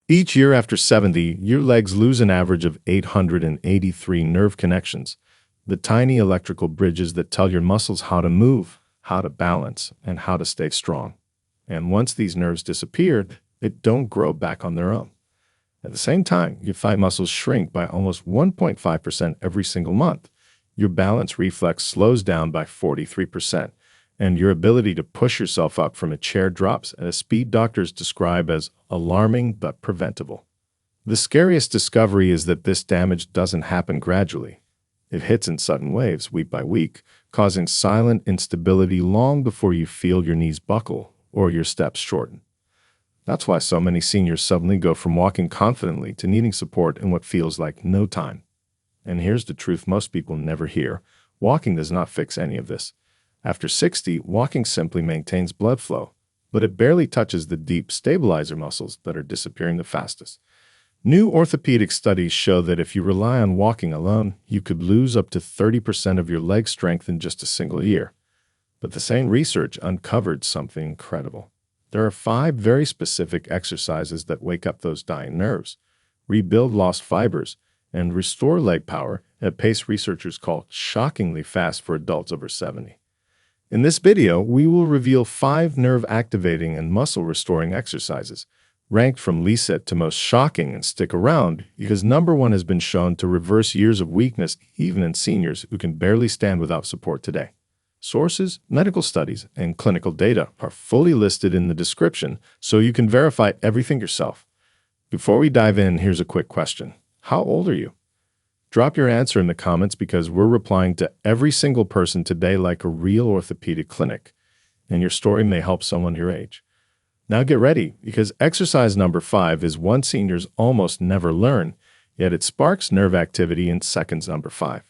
Each year after 70, your legs lose an average of 883 nerve connections, the tiny electrical bridges that tell your muscles how to move, how to balance, and how to stay strong. And once these nerves disappear, they don't grow back on their own. At the same time, your thigh muscles shrink by almost 1.5% every single month. Your balance reflex slows down by 43%, and your ability to push yourself up from a chair drops at a speed doctors describe as alarming but preventable. The scariest discovery is that this damage doesn't happen gradually. It hits in sudden waves, week by week, causing silent instability long before you feel your knees buckle or your steps shorten. That's why so many seniors suddenly go from walking confidently to needing support in what feels like no time. And here's the truth most people never hear. Walking does not fix any of this. After 60, walking simply maintains blood flow, but it barely touches the deep stabilizer muscles that are disappearing the fastest. New orthopedic studies show that if you rely on walking alone, you could lose up to 30% of your leg strength in just a single year. But the same research uncovered something incredible. There are 5 very specific exercises that wake up those dying nerves, rebuild lost fibers, and restore leg power at a pace researchers call shockingly fast for adults over 70. In this video, we will reveal 5 nerve-activating and muscle-restoring exercises, ranked from least to most shocking, and stick around because number 1 has been shown to reverse years of weakness even in seniors who can barely stand without support today. Sources, medical studies, and clinical data are fully listed in the description so you can verify everything yourself. Before we dive in, here's a quick question. How old are you? Drop your answer in the comments because we're replying to every single person today like a real orthopedic clinic, and your story may help someone your age. Now get ready, because exercise number 5 is one seniors almost never learn, yet it sparks nerve activity in seconds. Number 5.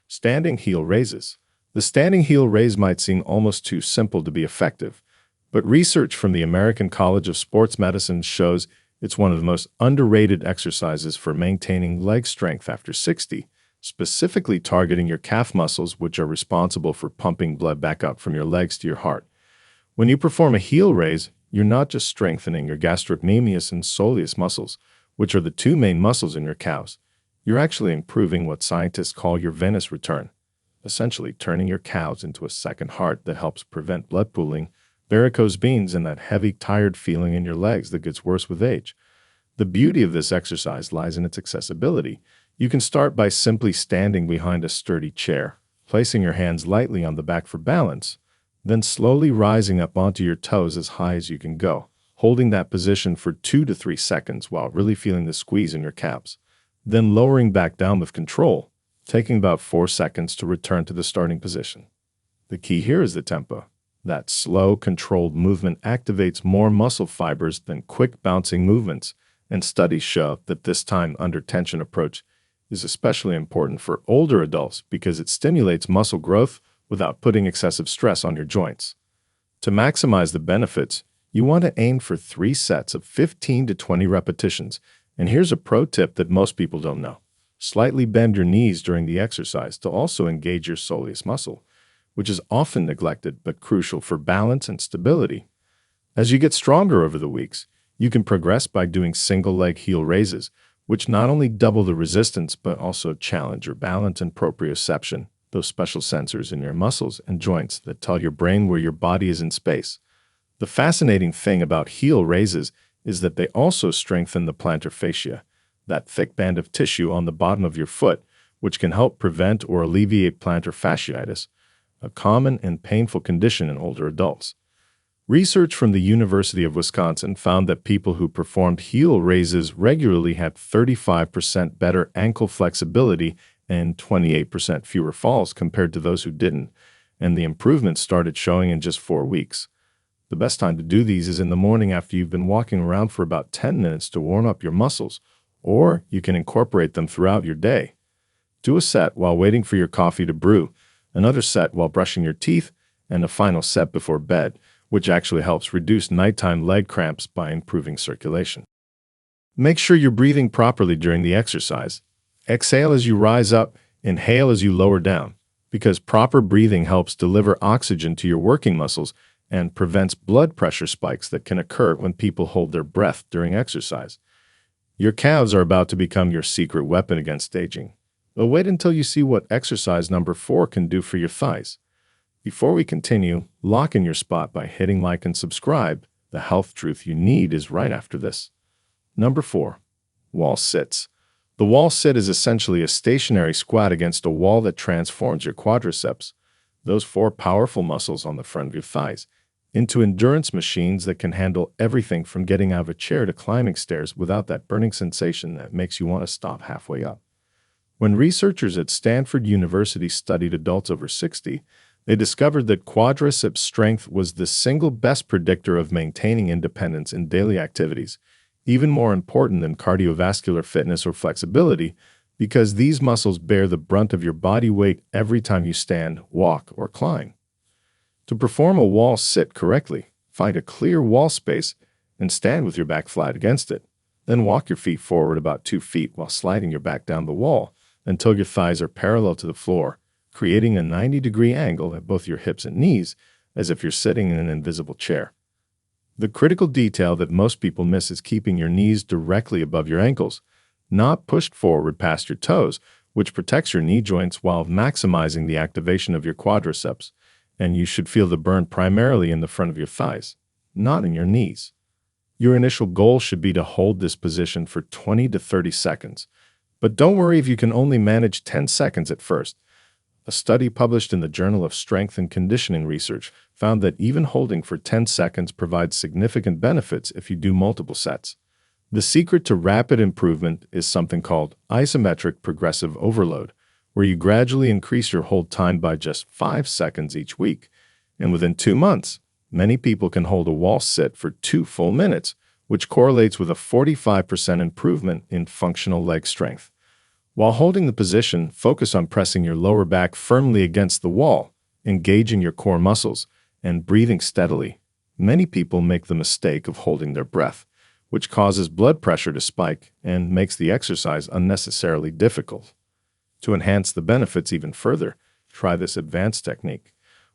Standing heel raises. The standing heel raise might seem almost too simple to be effective, but research from the American College of Sports Medicine shows it's one of the most underrated exercises for maintaining leg strength after 60, specifically targeting your calf muscles, which are responsible for pumping blood back up from your legs to your heart. When you perform a heel raise, you're not just strengthening your gastrocnemius and soleus muscles, which are the 2 main muscles in your calves. You're actually improving what scientists call your venous return, essentially turning your calves into a second heart that helps prevent blood pooling, varicose veins, and that heavy, tired feeling in your legs that gets worse with age. The beauty of this exercise lies in its accessibility. You can start by simply standing behind a sturdy chair, placing your hands lightly on the back for balance, then slowly rising up onto your toes as high as you can go, holding that position for 2 to 3 seconds while really feeling the squeeze in your calves, then lowering back down with control, taking about 4 seconds to return to the starting position. The key here is the tempo. That slow, controlled movement activates more muscle fibers than quick bouncing movements, and studies show that this time under tension approach is especially important for older adults because it stimulates muscle growth without putting excessive stress on your joints. To maximize the benefits, you want to aim for 3 sets of 15 to 20 repetitions, and here's a pro tip that most people don't know. Slightly bend your knees during the exercise to also engage your soleus muscle, which is often neglected but crucial for balance and stability. As you get stronger over the weeks, you can progress by doing single-leg heel raises, which not only double the resistance but also challenge your balance and proprioception, those special sensors in your muscles and joints that tell your brain where your body is in space. The fascinating thing about heel raises is that they also strengthen the plantar fascia, that thick band of tissue on the bottom of your foot, which can help prevent or alleviate plantar fasciitis, a common and painful condition in older adults. Research from the University of Wisconsin found that people who performed heel raises regularly had 35% better ankle flexibility and 28% fewer falls compared to those who didn't, and the improvements started showing in just 4 weeks. The best time to do these is in the morning after you've been walking around for about 10 minutes to warm up your muscles, or you can incorporate them throughout your day. Do a set while waiting for your coffee to brew, another set while brushing your teeth, and a final set before bed, which actually helps reduce nighttime leg cramps by improving circulation. Make sure you're breathing properly during the exercise. Exhale as you rise up, inhale as you lower down, because proper breathing helps deliver oxygen to your working muscles and prevents blood pressure spikes that can occur when people hold their breath during exercise. Your calves are about to become your secret weapon against aging. But wait until you see what exercise number 4 can do for your thighs. Before we continue, lock in your spot by hitting like and subscribe. The health truth you need is right after this. Number 4. Wall sits. The wall sit is essentially a stationary squat against a wall that transforms your quadriceps, those 4 powerful muscles on the front of your thighs, into endurance machines that can handle everything from getting out of a chair to climbing stairs without that burning sensation that makes you want to stop halfway up. When researchers at Stanford University studied adults over 60, they discovered that quadriceps strength was the single best predictor of maintaining independence in daily activities, even more important than cardiovascular fitness or flexibility, because these muscles bear the brunt of your body weight every time you stand, walk, or climb. To perform a wall sit correctly, find a clear wall space and stand with your back flat against it. Then walk your feet forward about 2 feet while sliding your back down the wall until your thighs are parallel to the floor, creating a 90-degree angle at both your hips and knees, as if you're sitting in an invisible chair. The critical detail that most people miss is keeping your knees directly above your ankles, not pushed forward past your toes, which protects your knee joints while maximizing the activation of your quadriceps. And you should feel the burn primarily in the front of your thighs, not in your knees. Your initial goal should be to hold this position for 20 to 30 seconds. But don't worry if you can only manage 10 seconds at first. A study published in the Journal of Strength and Conditioning Research found that even holding for 10 seconds provides significant benefits if you do multiple sets. The secret to rapid improvement is something called isometric progressive overload, where you gradually increase your hold time by just 5 seconds each week. And within 2 months, many people can hold a wall sit for 2 full minutes, which correlates with a 45% improvement in functional leg strength. While holding the position, focus on pressing your lower back firmly against the wall, engaging your core muscles, and breathing steadily. Many people make the mistake of holding their breath, which causes blood pressure to spike and makes the exercise unnecessarily difficult. To enhance the benefits even further, try this advanced technique.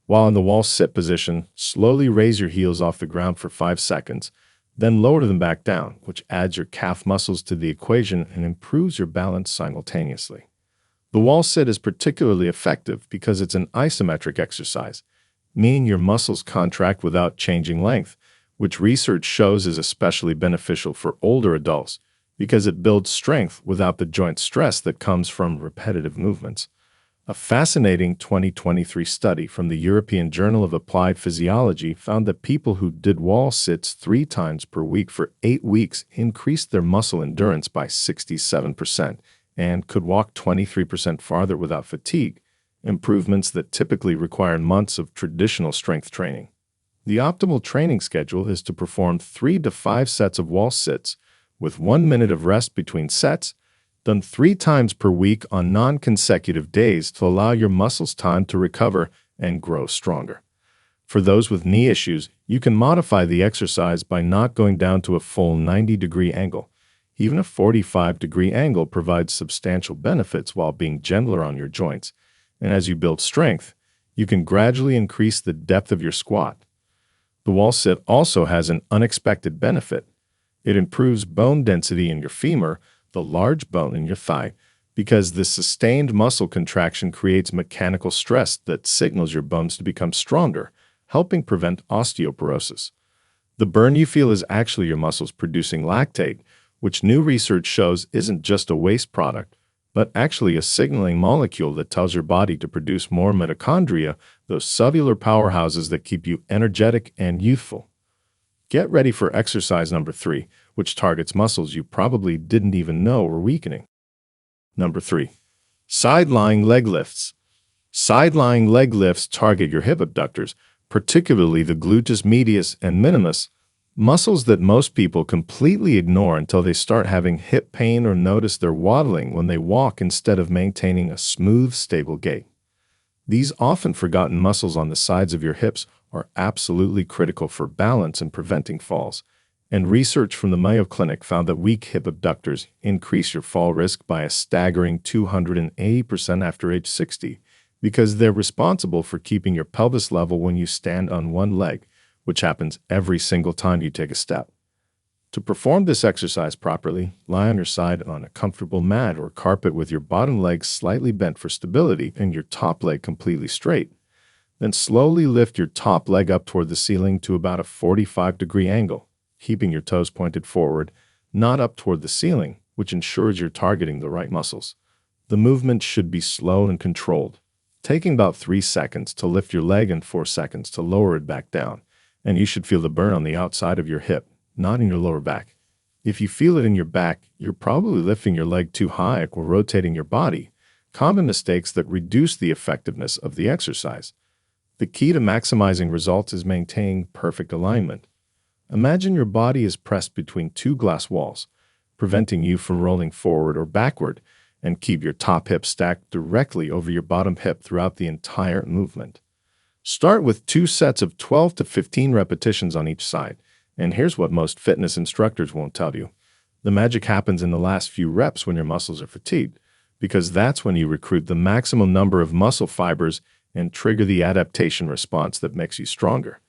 While in the wall sit position, slowly raise your heels off the ground for 5 seconds, then lower them back down, which adds your calf muscles to the equation and improves your balance simultaneously. The wall sit is particularly effective because it's an isometric exercise, meaning your muscles contract without changing length, which research shows is especially beneficial for older adults, because it builds strength without the joint stress that comes from repetitive movements. A fascinating 2023 study from the European Journal of Applied Physiology found that people who did wall sits 3 times per week for 8 weeks increased their muscle endurance by 67% and could walk 23% farther without fatigue, improvements that typically require months of traditional strength training. The optimal training schedule is to perform 3 to 5 sets of wall sits, with 1 minute of rest between sets, done 3 times per week on non-consecutive days to allow your muscles time to recover and grow stronger. For those with knee issues, you can modify the exercise by not going down to a full 90-degree angle. Even a 45-degree angle provides substantial benefits while being gentler on your joints. And as you build strength, you can gradually increase the depth of your squat. The wall sit also has an unexpected benefit. It improves bone density in your femur, the large bone in your thigh, because the sustained muscle contraction creates mechanical stress that signals your bones to become stronger, helping prevent osteoporosis. The burn you feel is actually your muscles producing lactate, which new research shows isn't just a waste product, but actually a signaling molecule that tells your body to produce more mitochondria, those cellular powerhouses that keep you energetic and youthful. Get ready for exercise number 3, which targets muscles you probably didn't even know were weakening. Number 3. Side-lying leg lifts. Side-lying leg lifts target your hip abductors, particularly the gluteus medius and minimus, muscles that most people completely ignore until they start having hip pain or notice they're waddling when they walk instead of maintaining a smooth, stable gait. These often forgotten muscles on the sides of your hips are absolutely critical for balance and preventing falls, and research from the Mayo Clinic found that weak hip abductors increase your fall risk by a staggering 280% after age 60 because they're responsible for keeping your pelvis level when you stand on one leg, which happens every single time you take a step. To perform this exercise properly, lie on your side on a comfortable mat or carpet with your bottom leg slightly bent for stability and your top leg completely straight. Then slowly lift your top leg up toward the ceiling to about a 45-degree angle, keeping your toes pointed forward, not up toward the ceiling, which ensures you're targeting the right muscles. The movement should be slow and controlled, taking about 3 seconds to lift your leg and 4 seconds to lower it back down, and you should feel the burn on the outside of your hip, not in your lower back. If you feel it in your back, you're probably lifting your leg too high or rotating your body, common mistakes that reduce the effectiveness of the exercise. The key to maximizing results is maintaining perfect alignment. Imagine your body is pressed between two glass walls, preventing you from rolling forward or backward, and keep your top hip stacked directly over your bottom hip throughout the entire movement. Start with 2 sets of 12 to 15 repetitions on each side. And here's what most fitness instructors won't tell you. The magic happens in the last few reps when your muscles are fatigued, because that's when you recruit the maximum number of muscle fibers and trigger the adaptation response that makes you stronger.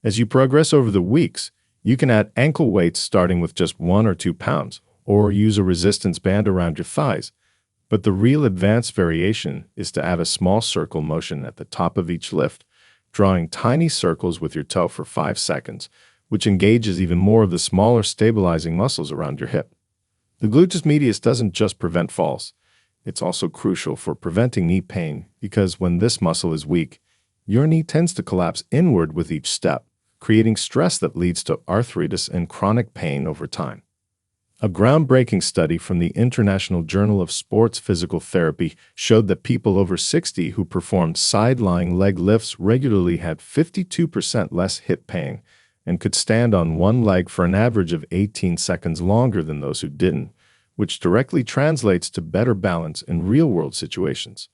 As you progress over the weeks, you can add ankle weights starting with just 1 or 2 pounds, or use a resistance band around your thighs. But the real advanced variation is to add a small circle motion at the top of each lift, drawing tiny circles with your toe for 5 seconds, which engages even more of the smaller stabilizing muscles around your hip. The gluteus medius doesn't just prevent falls. It's also crucial for preventing knee pain because when this muscle is weak, your knee tends to collapse inward with each step, creating stress that leads to arthritis and chronic pain over time. A groundbreaking study from the International Journal of Sports Physical Therapy showed that people over 60 who performed side-lying leg lifts regularly had 52% less hip pain and could stand on one leg for an average of 18 seconds longer than those who didn't, which directly translates to better balance in real-world situations.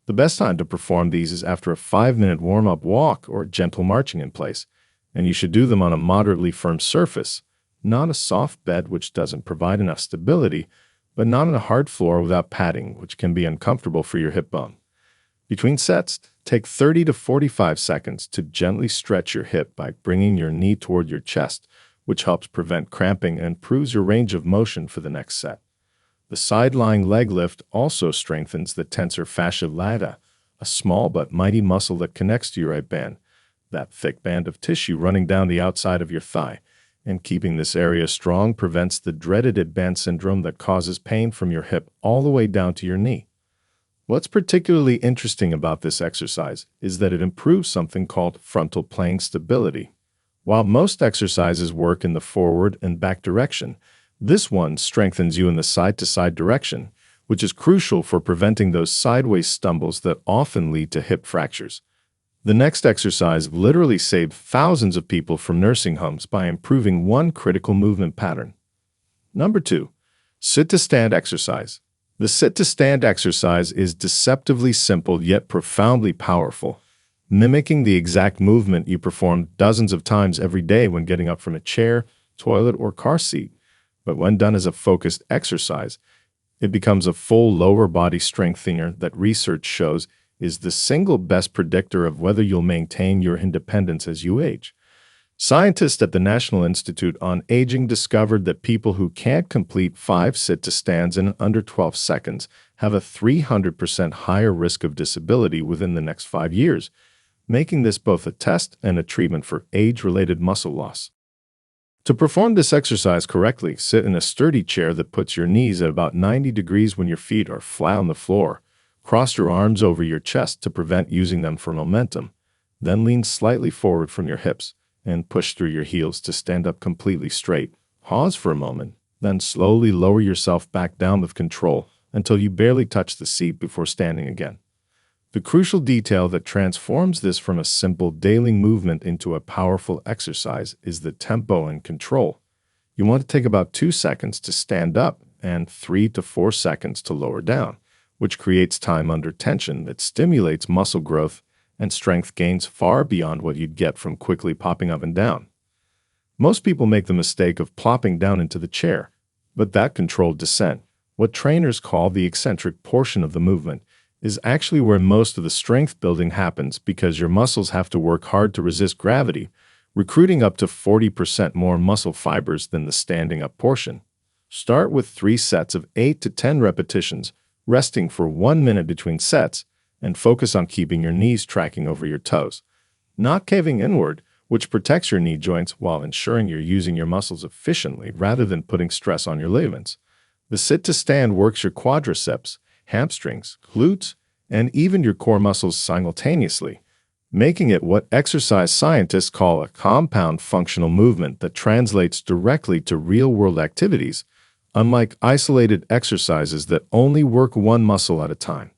The best time to perform these is after a 5-minute warm-up walk or gentle marching in place, and you should do them on a moderately firm surface, not a soft bed which doesn't provide enough stability, but not on a hard floor without padding, which can be uncomfortable for your hip bone. Between sets, take 30 to 45 seconds to gently stretch your hip by bringing your knee toward your chest, which helps prevent cramping and improves your range of motion for the next set. The side-lying leg lift also strengthens the tensor fascia lata, a small but mighty muscle that connects to your right band, that thick band of tissue running down the outside of your thigh. And keeping this area strong prevents the dreaded advanced syndrome that causes pain from your hip all the way down to your knee. What's particularly interesting about this exercise is that it improves something called frontal plane stability. While most exercises work in the forward and back direction, this one strengthens you in the side-to-side direction, which is crucial for preventing those sideways stumbles that often lead to hip fractures. The next exercise literally saved thousands of people from nursing homes by improving one critical movement pattern. Number 2, sit-to-stand exercise. The sit-to-stand exercise is deceptively simple yet profoundly powerful, mimicking the exact movement you perform dozens of times every day when getting up from a chair, toilet, or car seat. But when done as a focused exercise, it becomes a full lower body strengthener that research shows is the single best predictor of whether you'll maintain your independence as you age. Scientists at the National Institute on Aging discovered that people who can't complete 5 sit-to-stands in under 12 seconds have a 300% higher risk of disability within the next 5 years, making this both a test and a treatment for age-related muscle loss. To perform this exercise correctly, sit in a sturdy chair that puts your knees at about 90 degrees when your feet are flat on the floor. Cross your arms over your chest to prevent using them for momentum. Then lean slightly forward from your hips and push through your heels to stand up completely straight. Pause for a moment, then slowly lower yourself back down with control until you barely touch the seat before standing again. The crucial detail that transforms this from a simple daily movement into a powerful exercise is the tempo and control. You want to take about 2 seconds to stand up and 3 to 4 seconds to lower down, which creates time under tension that stimulates muscle growth and strength gains far beyond what you'd get from quickly popping up and down. Most people make the mistake of plopping down into the chair, but that controlled descent, what trainers call the eccentric portion of the movement, is actually where most of the strength building happens because your muscles have to work hard to resist gravity, recruiting up to 40% more muscle fibers than the standing up portion. Start with 3 sets of 8 to 10 repetitions, resting for 1 minute between sets, and focus on keeping your knees tracking over your toes, not caving inward, which protects your knee joints while ensuring you're using your muscles efficiently rather than putting stress on your ligaments. The sit to stand works your quadriceps, hamstrings, glutes, and even your core muscles simultaneously, making it what exercise scientists call a compound functional movement that translates directly to real-world activities, unlike isolated exercises that only work one muscle at a time.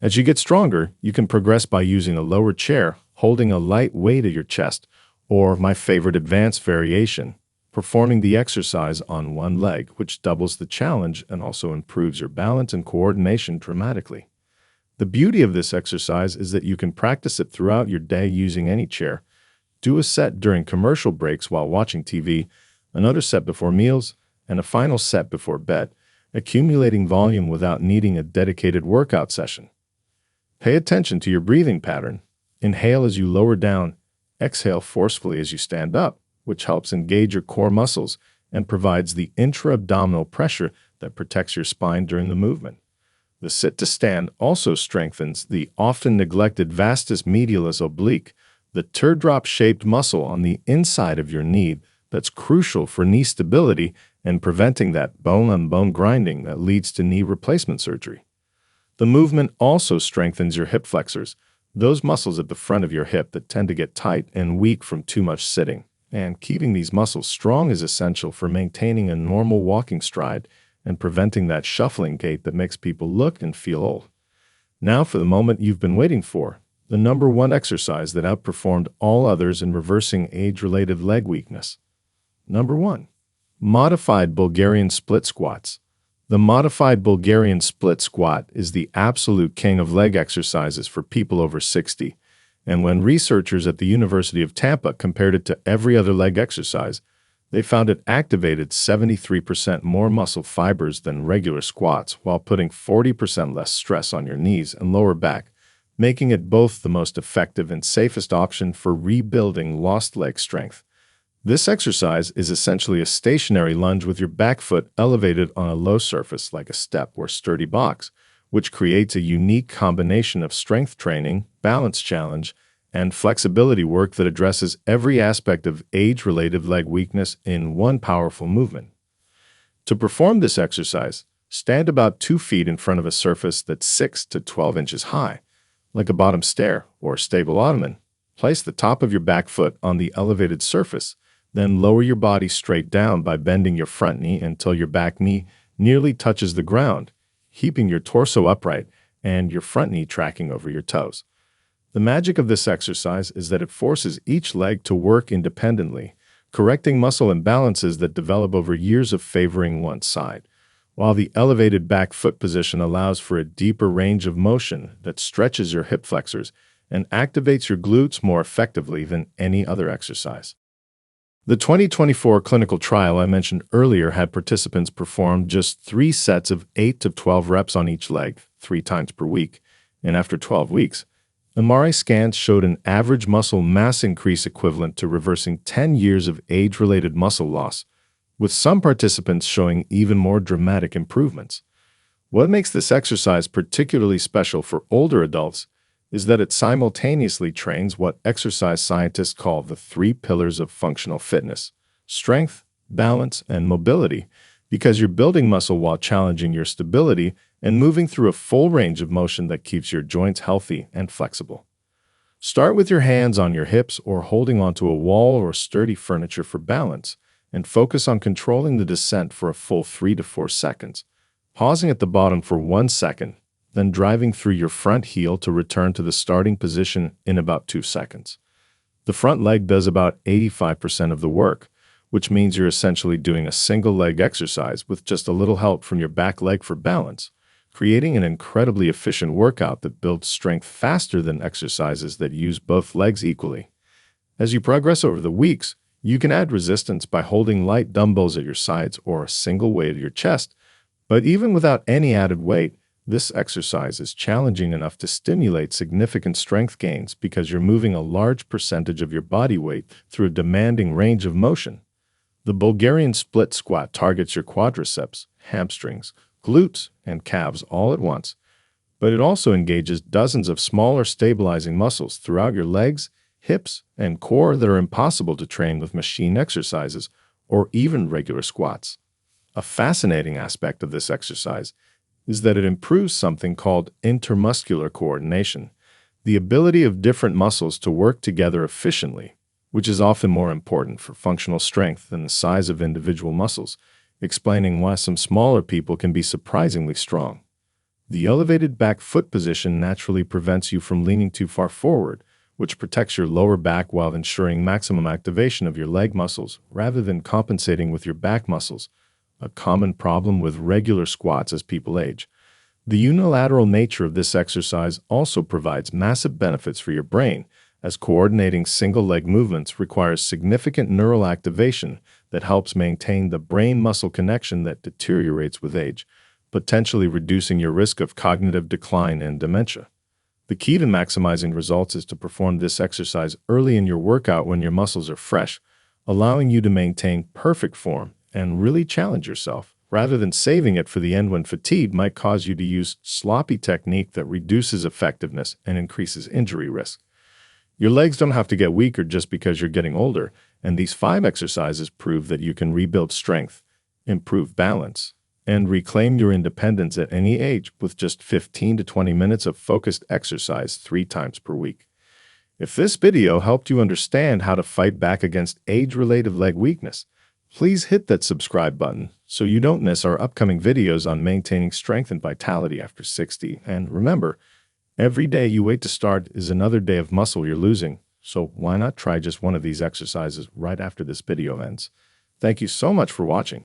As you get stronger, you can progress by using a lower chair, holding a light weight at your chest, or my favorite advanced variation, performing the exercise on one leg, which doubles the challenge and also improves your balance and coordination dramatically. The beauty of this exercise is that you can practice it throughout your day using any chair. Do a set during commercial breaks while watching TV, another set before meals, and a final set before bed, accumulating volume without needing a dedicated workout session. Pay attention to your breathing pattern. Inhale as you lower down, exhale forcefully as you stand up, which helps engage your core muscles and provides the intra-abdominal pressure that protects your spine during the movement. The sit to stand also strengthens the often neglected vastus medialis oblique, the teardrop-shaped muscle on the inside of your knee that's crucial for knee stability and preventing that bone-on-bone grinding that leads to knee replacement surgery. The movement also strengthens your hip flexors, those muscles at the front of your hip that tend to get tight and weak from too much sitting. And keeping these muscles strong is essential for maintaining a normal walking stride and preventing that shuffling gait that makes people look and feel old. Now for the moment you've been waiting for, the number one exercise that outperformed all others in reversing age-related leg weakness. Number 1. Modified Bulgarian split squats. The modified Bulgarian split squat is the absolute king of leg exercises for people over 60, and when researchers at the University of Tampa compared it to every other leg exercise, they found it activated 73% more muscle fibers than regular squats while putting 40% less stress on your knees and lower back, making it both the most effective and safest option for rebuilding lost leg strength. This exercise is essentially a stationary lunge with your back foot elevated on a low surface like a step or sturdy box, which creates a unique combination of strength training, balance challenge, and flexibility work that addresses every aspect of age-related leg weakness in one powerful movement. To perform this exercise, stand about 2 feet in front of a surface that's 6 to 12 inches high, like a bottom stair or stable ottoman. Place the top of your back foot on the elevated surface, then lower your body straight down by bending your front knee until your back knee nearly touches the ground, keeping your torso upright and your front knee tracking over your toes. The magic of this exercise is that it forces each leg to work independently, correcting muscle imbalances that develop over years of favoring one side, while the elevated back foot position allows for a deeper range of motion that stretches your hip flexors and activates your glutes more effectively than any other exercise. The 2024 clinical trial I mentioned earlier had participants perform just 3 sets of 8 to 12 reps on each leg, 3 times per week, and after 12 weeks, MRI scans showed an average muscle mass increase equivalent to reversing 10 years of age-related muscle loss, with some participants showing even more dramatic improvements. What makes this exercise particularly special for older adults is that it simultaneously trains what exercise scientists call the 3 pillars of functional fitness: strength, balance, and mobility, because you're building muscle while challenging your stability and moving through a full range of motion that keeps your joints healthy and flexible. Start with your hands on your hips or holding onto a wall or sturdy furniture for balance, and focus on controlling the descent for a full 3 to 4 seconds, pausing at the bottom for 1 second, then driving through your front heel to return to the starting position in about 2 seconds. The front leg does about 85% of the work, which means you're essentially doing a single leg exercise with just a little help from your back leg for balance, creating an incredibly efficient workout that builds strength faster than exercises that use both legs equally. As you progress over the weeks, you can add resistance by holding light dumbbells at your sides or a single weight at your chest, but even without any added weight, This exercise is challenging enough to stimulate significant strength gains because you're moving a large percentage of your body weight through a demanding range of motion. The Bulgarian split squat targets your quadriceps, hamstrings, glutes, and calves all at once, but it also engages dozens of smaller stabilizing muscles throughout your legs, hips, and core that are impossible to train with machine exercises or even regular squats. A fascinating aspect of this exercise is that it improves something called intermuscular coordination, the ability of different muscles to work together efficiently, which is often more important for functional strength than the size of individual muscles, explaining why some smaller people can be surprisingly strong. The elevated back foot position naturally prevents you from leaning too far forward, which protects your lower back while ensuring maximum activation of your leg muscles rather than compensating with your back muscles, a common problem with regular squats as people age. The unilateral nature of this exercise also provides massive benefits for your brain, as coordinating single-leg movements requires significant neural activation that helps maintain the brain-muscle connection that deteriorates with age, potentially reducing your risk of cognitive decline and dementia. The key to maximizing results is to perform this exercise early in your workout when your muscles are fresh, allowing you to maintain perfect form and really challenge yourself, rather than saving it for the end when fatigue might cause you to use sloppy technique that reduces effectiveness and increases injury risk. Your legs don't have to get weaker just because you're getting older, and these 5 exercises prove that you can rebuild strength, improve balance, and reclaim your independence at any age with just 15 to 20 minutes of focused exercise 3 times per week. If this video helped you understand how to fight back against age-related leg weakness, please hit that subscribe button so you don't miss our upcoming videos on maintaining strength and vitality after 60. And remember, every day you wait to start is another day of muscle you're losing, so why not try just one of these exercises right after this video ends? Thank you so much for watching.